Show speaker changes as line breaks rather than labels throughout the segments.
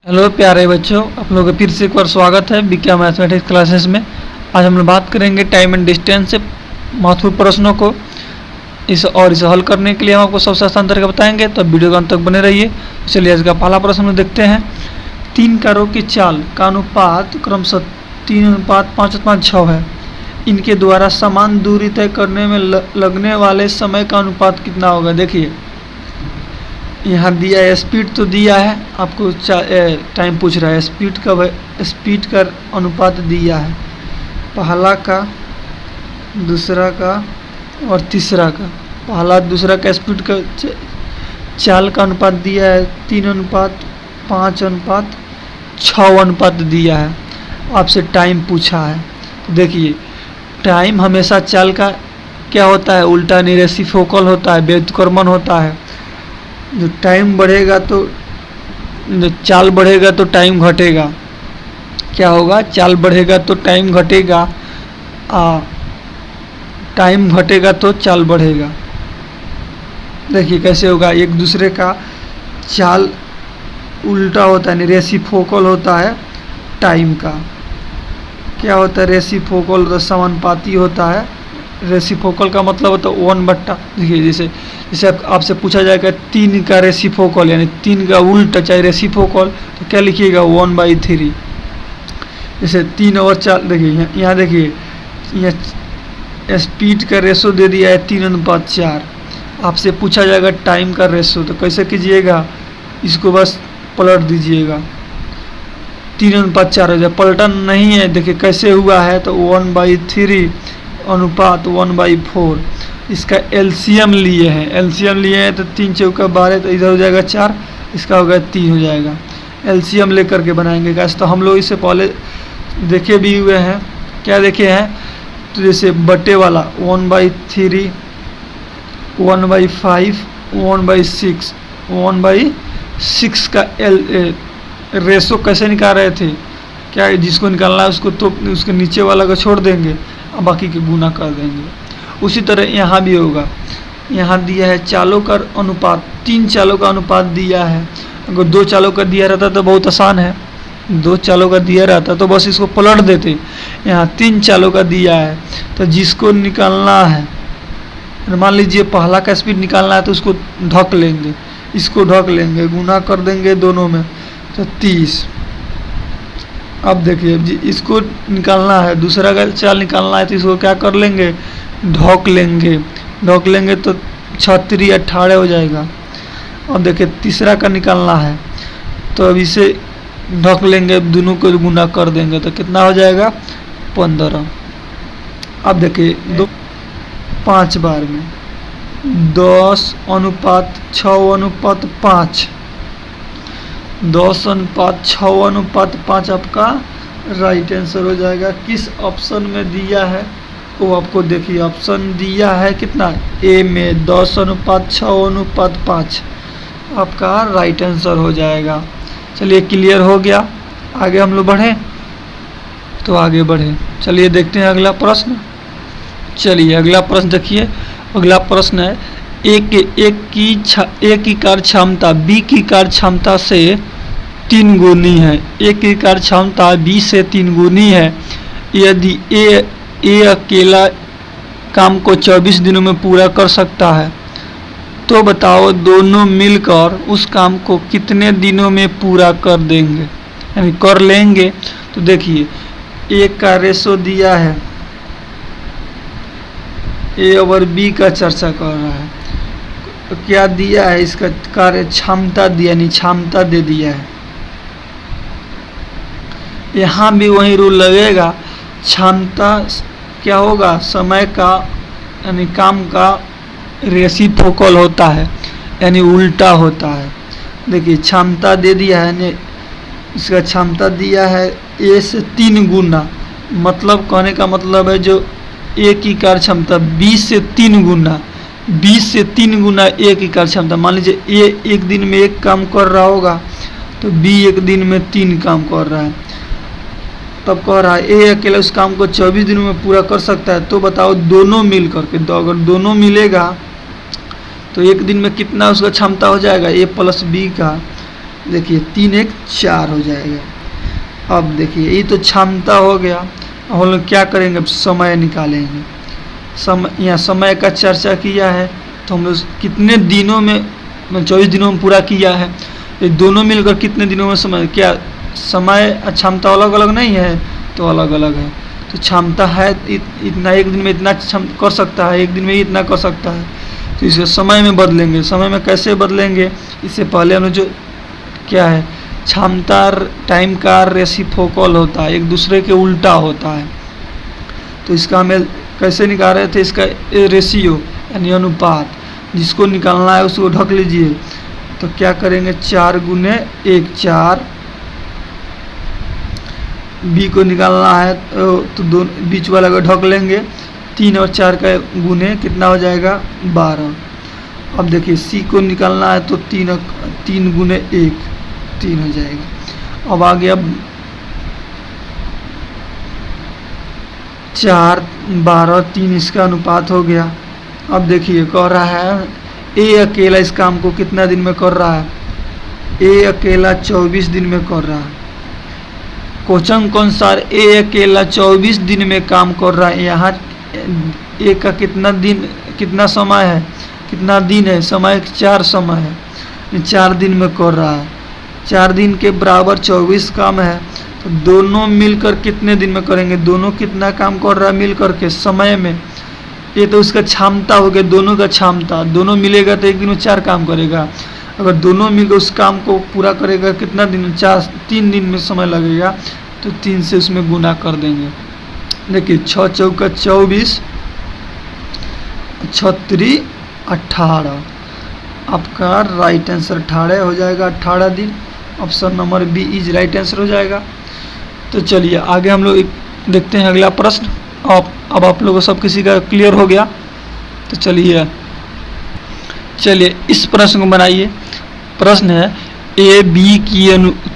Hello प्यारे बच्चों, आप लोगों का फिर से एक बार स्वागत है विज्ञान मैथमेटिक्स क्लासेस में। आज हम लोग बात करेंगे टाइम एंड डिस्टेंस से महत्वपूर्ण प्रश्नों को। इसे हल करने के लिए हम आपको सबसे आसान तरीका बताएंगे, तो वीडियो के अंत तक बने रहिए। चलिए आज का पहला प्रश्न हम देखते हैं। 3 कारों की चाल का अनुपात क्रमशः 3:5:6 है। इनके द्वारा समान दूरी तय करने में लगने वाले समय का अनुपात कितना होगा। देखिए यहाँ दिया है, स्पीड तो दिया है, आपको टाइम पूछ रहा है। स्पीड का अनुपात दिया है, पहला का, दूसरा का और तीसरा का। पहला दूसरा का स्पीड का चाल का अनुपात दिया है 3:5:6 अनुपात दिया है। आपसे टाइम पूछा है, तो देखिए टाइम हमेशा चाल का क्या होता है, उल्टा नहीं, रेसिप्रोकल होता है, व्युत्क्रमण होता है। जो टाइम बढ़ेगा तो जो चाल बढ़ेगा तो टाइम घटेगा। क्या होगा, चाल बढ़ेगा तो टाइम घटेगा, टाइम घटेगा तो चाल बढ़ेगा। देखिए कैसे होगा, एक दूसरे का चाल उल्टा होता है, रेसिप्रोकल होता है टाइम का। क्या होता है, रेसिप्रोकल होता है, समानुपाती होता है। रेसिप्रोकल का मतलब होता है 1/। देखिए जैसे आपसे पूछा जाएगा 3 का रेसिप्रोकल, यानी 3 का उल्टा चाहे रेसिप्रोकल, तो क्या लिखिएगा 1/3। जैसे 3 और 4, देखिए यहाँ देखिए यहाँ स्पीड का रेशो दे दिया है 3:4। आपसे पूछा जाएगा टाइम का रेशो, तो कैसे कीजिएगा, इसको बस पलट दीजिएगा, 3:4 हो जाए। पलटन नहीं है, देखिए कैसे हुआ है, तो 1/3 अनुपात 1/4। इसका एलसीएम लिए हैं, तो 3 चौका 12, तो इधर हो जाएगा 4, इसका होगा 3 हो जाएगा। एलसीएम लेकर के बनाएंगे कैसे, तो हम लोग इससे पहले देखे भी हुए हैं। क्या देखे हैं, तो जैसे बटे वाला 1/3, 1/5, 1/6, 1/6 का रेशो कैसे निकाल रहे थे। क्या जिसको निकालना है उसको तो उसके नीचे वाला को छोड़ देंगे, बाकी के गुना कर देंगे। उसी तरह यहाँ भी होगा। यहाँ दिया है चालों का अनुपात, 3 चालों का अनुपात दिया है। अगर 2 चालों का दिया रहता तो बहुत आसान है, 2 चालों का दिया रहता तो बस इसको पलट देते। यहाँ 3 चालों का दिया है, तो जिसको निकालना है, मान लीजिए पहला का स्पीड निकालना है, तो उसको ढक लेंगे, इसको ढक लेंगे, गुना कर देंगे दोनों में, तो 30। अब देखिए इसको निकालना है, दूसरा का चाल निकालना है, तो इसको क्या कर लेंगे, ढक लेंगे तो 36 18 हो जाएगा। अब देखिए तीसरा का निकालना है, तो अब इसे ढक लेंगे, दोनों को गुना कर देंगे, तो कितना हो जाएगा 15। अब देखिए 5 बार में 10:6:5, 10:6:5 आपका राइट आंसर हो जाएगा। किस ऑप्शन में दिया है वो आपको देखिए, ऑप्शन दिया है कितना, ए में 10:6:5 आपका राइट आंसर हो जाएगा। चलिए क्लियर हो गया, आगे हम लोग बढ़ें, तो आगे बढ़ें। चलिए देखते हैं अगला प्रश्न। चलिए अगला प्रश्न देखिए, अगला प्रश्न है एक की कार्य क्षमता बी की कार्य क्षमता से 3 गुनी है। एक की कार्य क्षमता बी से 3 गुनी है। यदि ए अकेला काम को 24 दिनों में पूरा कर सकता है, तो बताओ दोनों मिलकर उस काम को कितने दिनों में पूरा कर देंगे, यानी कर लेंगे। तो देखिए ए का रेशो दिया है, ए और बी का चर्चा कर रहा है, तो क्या दिया है, इसका कार्य क्षमता दिया, यानी क्षमता दे दिया है। यहाँ भी वही रूल लगेगा, क्षमता क्या होगा, समय का यानी काम का रेसिप्रोकल होता है, यानी उल्टा होता है। देखिए क्षमता दे दिया है, यानी इसका क्षमता दिया है ए से 3 गुना, मतलब कहने का मतलब है जो ए की कार्य क्षमता 20 से 3 गुना, 20 से 3 गुना ए की कार्य क्षमता। मान लीजिए ए एक दिन में 1 काम कर रहा होगा, तो बी एक दिन में 3 काम कर रहा है, तब कह रहा है ए अकेला उस काम को 24 दिनों में पूरा कर सकता है, तो बताओ दोनों मिल करके, तो अगर दोनों मिलेगा तो एक दिन में कितना उसका क्षमता हो जाएगा, ए प्लस बी का, देखिए 3 1 4 हो जाएगा। अब देखिए ये तो क्षमता हो गया। अब हम लोग क्या करेंगे, अब समय निकालेंगे। यहाँ समय का चर्चा किया है, तो हम लोग कितने दिनों में 24 दिनों में पूरा किया है। ये दोनों मिलकर कितने दिनों में समय, क्या समय क्षमता अलग अलग नहीं है, तो अलग अलग है। तो क्षमता है इतना, एक दिन में इतना कर सकता है, एक दिन में इतना कर सकता है। तो इसे समय में बदलेंगे। समय में कैसे बदलेंगे, इससे पहले हम जो क्या है, क्षमता टाइम का रेसिप्रोकल होता है, एक दूसरे के उल्टा होता है। तो इसका हमें कैसे निकाल रहे थे, इसका रेशियो यानी अनुपात, जिसको निकालना है उसको ढक लीजिए। तो क्या करेंगे, 4 गुने 1 4, बी को निकालना है तो दोनों बीच वाला को ढक लेंगे। 3 और 4 का गुने कितना हो जाएगा, 12। अब देखिए सी को निकालना है तो 3 गुने 1 3 हो जाएगा। अब आ गया 4 12 3, इसका अनुपात हो गया। अब देखिए कह रहा है ए अकेला इस काम को कितना दिन में कर रहा है, ए अकेला 24 दिन में कर रहा है। क्वेश्चन के अनुसार ए अकेला 24 दिन में काम कर रहा है। यहाँ ए का कितना दिन, कितना समय है, कितना दिन है, समय 4 समय है, 4 दिन में कर रहा है। 4 दिन के बराबर 24 काम है, तो दोनों मिलकर कितने दिन में करेंगे, दोनों कितना काम कर रहा है मिलकर के समय में। ये तो उसका क्षमता हो गया, दोनों का क्षमता, दोनों मिलेगा तो एक दिन में 4 काम करेगा। अगर दोनों मिलकर उस काम को पूरा करेगा कितना दिन, 3 दिन में समय लगेगा, तो 3 से उसमें गुना कर देंगे। देखिए 6 चौका 24, 36 18, आपका राइट आंसर 18 हो जाएगा। 18 दिन, option number B is right answer हो जाएगा। तो चलिए आगे हम लोग देखते हैं अगला प्रश्न। अब आप लोगों को सब किसी का क्लियर हो गया, तो चलिए इस प्रश्न को बनाइए। प्रश्न है ए बी की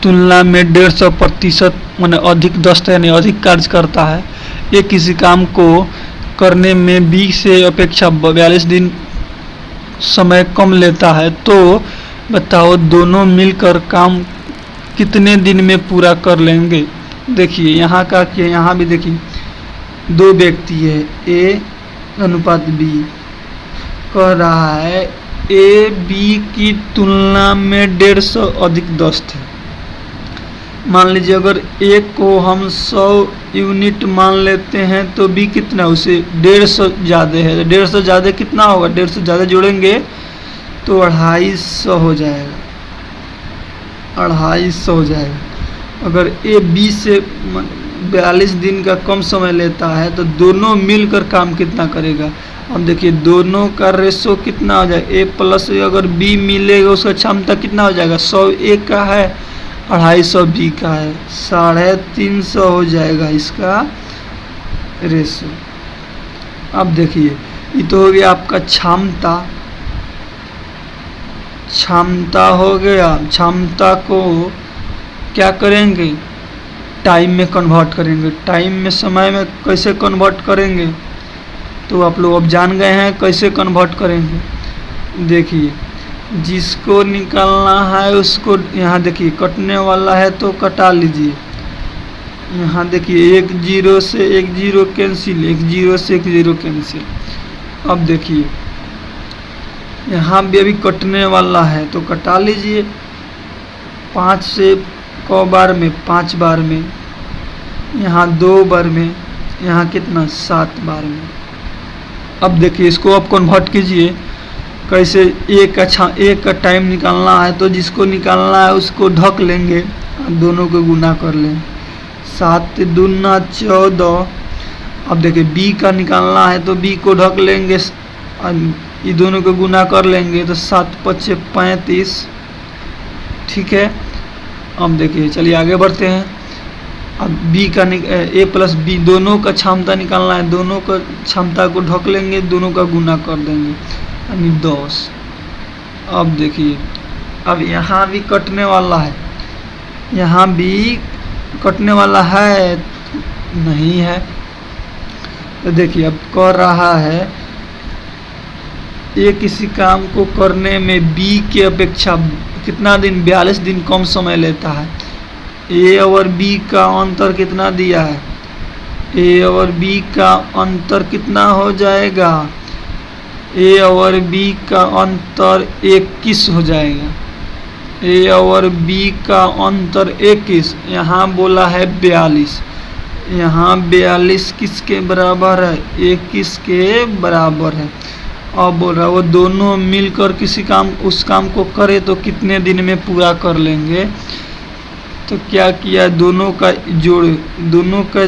तुलना में 150% माने अधिक दस्त यानी अधिक कार्य करता है। ये किसी काम को करने में बी से अपेक्षा 42 दिन समय कम लेता है, तो बताओ दोनों मिलकर काम कितने दिन में पूरा कर लेंगे। देखिए यहाँ का क्या, यहाँ भी देखिए 2 व्यक्ति है, ए अनुपात बी। कह रहा है ए बी की तुलना में 150 अधिक दस्त है। मान लीजिए अगर ए को हम 100 यूनिट मान लेते हैं तो बी कितना, उसे 150 ज़्यादा है। 150 ज़्यादा कितना होगा, 150 ज़्यादा जोड़ेंगे तो 250 हो जाएगा, 250 हो जाएगा। अगर ए बी से 42 दिन का कम समय लेता है तो दोनों मिलकर काम कितना करेगा। अब देखिए दोनों का रेशो कितना हो जाएगा, ए प्लस अगर बी मिलेगा उसका क्षमता कितना हो जाएगा, 100 ए का है, 250 बी का है, 350 हो जाएगा इसका रेशो। अब देखिए ये तो हो गया आपका क्षमता हो गया। क्षमता को क्या करेंगे, टाइम में कन्वर्ट करेंगे। टाइम में समय में कैसे कन्वर्ट करेंगे, तो आप लोग अब जान गए हैं कैसे कन्वर्ट करेंगे। देखिए जिसको निकालना है उसको, यहाँ देखिए कटने वाला है तो कटा लीजिए। यहाँ देखिए 1 0 से 1 0 कैंसिल, 1 0 से 1 0 कैंसिल। अब देखिए यहाँ भी अभी कटने वाला है तो कटा लीजिए। 5 से क बार में, 5 बार में, यहाँ 2 बार में, यहाँ कितना 7 बार में। अब देखिए इसको आप कन्वर्ट कीजिए कैसे। एक का टाइम निकालना है तो जिसको निकालना है उसको ढक लेंगे, दोनों को गुना कर लें। 7 दूना 14। अब देखिए बी का निकालना है तो बी को ढक लेंगे, ये दोनों को गुना कर लेंगे तो 7 5 35। ठीक है। अब देखिए चलिए आगे बढ़ते हैं। अब बी का ए प्लस बी दोनों का क्षमता निकालना है, दोनों का क्षमता को ढक लेंगे, दोनों का गुना कर देंगे यानी 10। अब देखिए अब यहाँ भी कटने वाला है, यहाँ भी कटने वाला है नहीं है। तो देखिए अब कर रहा है ए किसी काम को करने में बी की अपेक्षा कितना दिन, 42 दिन कम समय लेता है। ए और बी का अंतर कितना दिया है, ए और बी का अंतर कितना हो जाएगा, ए और बी का अंतर 21 हो जाएगा। ए और बी का अंतर 21, यहाँ बोला है 42, यहाँ 42 किसके बराबर है, 21 के बराबर है। अब बोल रहा है वो दोनों मिलकर किसी काम, उस काम को करे तो कितने दिन में पूरा कर लेंगे। तो क्या किया, दोनों का जोड़, दोनों का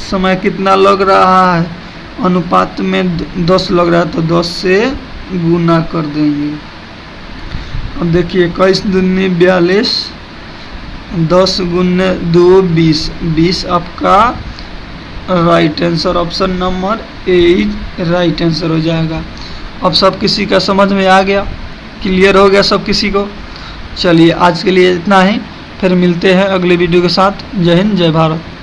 समय कितना लग रहा है, अनुपात में 10 लग रहा है, तो 10 से गुना कर देंगे। अब देखिए 21 दूनी 42, 10 गुने 2 20, 20 आपका right answer, option number 8 right answer हो जाएगा। अब सब किसी का समझ में आ गया, क्लियर हो गया सब किसी को। चलिए आज के लिए इतना ही, फिर मिलते हैं अगले वीडियो के साथ। जय हिंद, जय भारत।